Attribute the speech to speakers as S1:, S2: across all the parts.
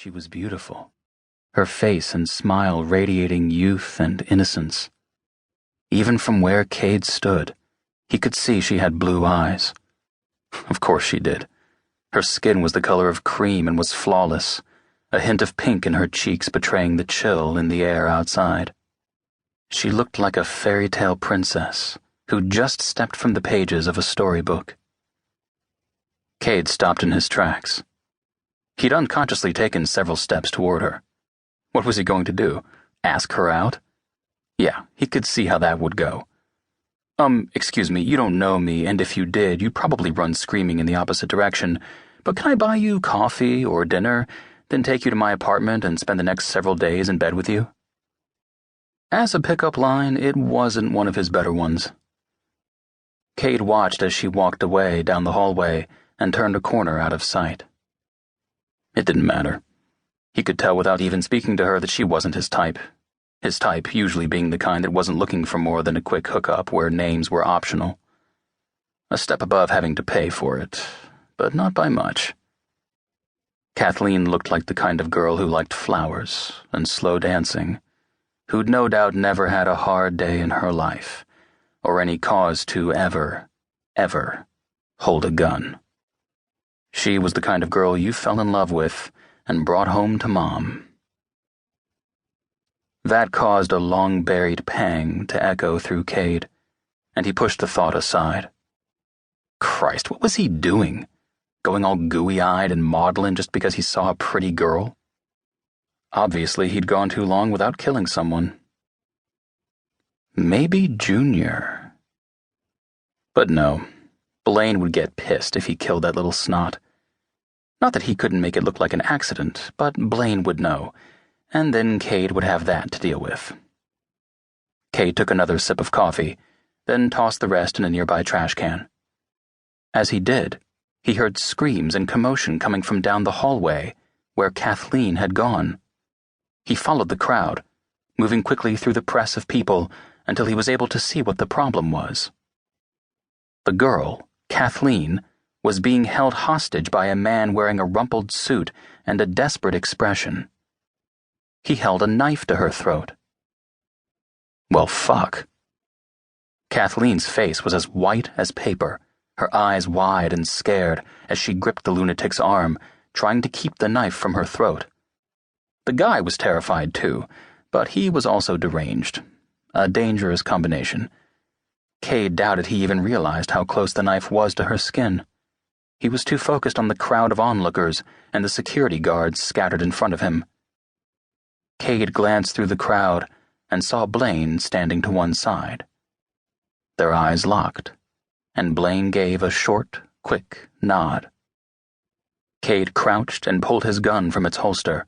S1: She was beautiful, her face and smile radiating youth and innocence. Even from where Kade stood, he could see she had blue eyes. Of course she did. Her skin was the color of cream and was flawless, a hint of pink in her cheeks betraying the chill in the air outside. She looked like a fairy tale princess who'd just stepped from the pages of a storybook. Kade stopped in his tracks. He'd unconsciously taken several steps toward her. What was he going to do? Ask her out? Yeah, he could see how that would go. Excuse me, you don't know me, and if you did, you'd probably run screaming in the opposite direction, but can I buy you coffee or dinner, then take you to my apartment and spend the next several days in bed with you? As a pickup line, it wasn't one of his better ones. Kade watched as she walked away down the hallway and turned a corner out of sight. It didn't matter. He could tell without even speaking to her that she wasn't his type usually being the kind that wasn't looking for more than a quick hookup where names were optional. A step above having to pay for it, but not by much. Kathleen looked like the kind of girl who liked flowers and slow dancing, who'd no doubt never had a hard day in her life, or any cause to ever hold a gun. She was the kind of girl you fell in love with and brought home to Mom. That caused a long-buried pang to echo through Kade, and he pushed the thought aside. Christ, what was he doing? Going all gooey-eyed and maudlin just because he saw a pretty girl? Obviously, he'd gone too long without killing someone. Maybe Junior. But no. Blane would get pissed if he killed that little snot. Not that he couldn't make it look like an accident, but Blane would know, and then Kade would have that to deal with. Kade took another sip of coffee, then tossed the rest in a nearby trash can. As he did, he heard screams and commotion coming from down the hallway, where Kathleen had gone. He followed the crowd, moving quickly through the press of people until he was able to see what the problem was. The girl, Kathleen, was being held hostage by a man wearing a rumpled suit and a desperate expression. He held a knife to her throat. Well, fuck. Kathleen's face was as white as paper, her eyes wide and scared as she gripped the lunatic's arm, trying to keep the knife from her throat. The guy was terrified too, but he was also deranged. A dangerous combination. Kade doubted he even realized how close the knife was to her skin. He was too focused on the crowd of onlookers and the security guards scattered in front of him. Kade glanced through the crowd and saw Blane standing to one side. Their eyes locked, and Blane gave a short, quick nod. Kade crouched and pulled his gun from its holster,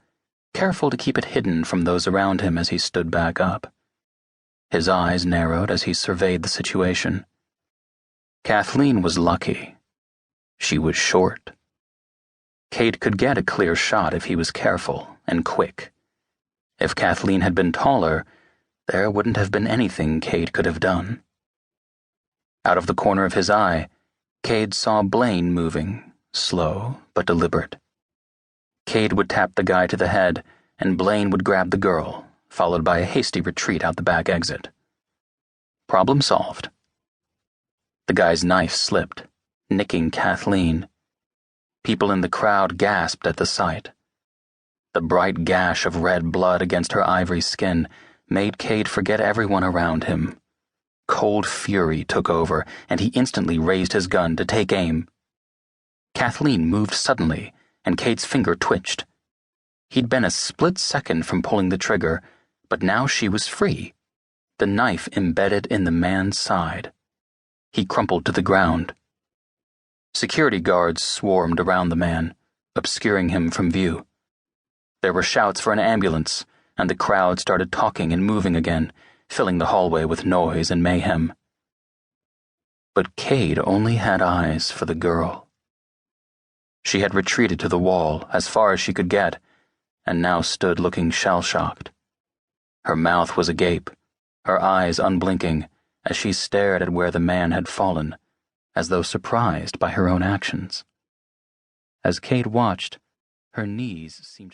S1: careful to keep it hidden from those around him as he stood back up. His eyes narrowed as he surveyed the situation. Kathleen was lucky. She was short. Kade could get a clear shot if he was careful and quick. If Kathleen had been taller, there wouldn't have been anything Kade could have done. Out of the corner of his eye, Kade saw Blane moving, slow but deliberate. Kade would tap the guy to the head, and Blane would grab the girl, followed by a hasty retreat out the back exit. Problem solved. The guy's knife slipped, nicking Kathleen. People in the crowd gasped at the sight. The bright gash of red blood against her ivory skin made Kade forget everyone around him. Cold fury took over, and he instantly raised his gun to take aim. Kathleen moved suddenly, and Kade's finger twitched. He'd been a split second from pulling the trigger, but now she was free, the knife embedded in the man's side. He crumpled to the ground. Security guards swarmed around the man, obscuring him from view. There were shouts for an ambulance, and the crowd started talking and moving again, filling the hallway with noise and mayhem. But Kade only had eyes for the girl. She had retreated to the wall as far as she could get, and now stood looking shell-shocked. Her mouth was agape, her eyes unblinking, as she stared at where the man had fallen, as though surprised by her own actions. As Kade watched, her knees seemed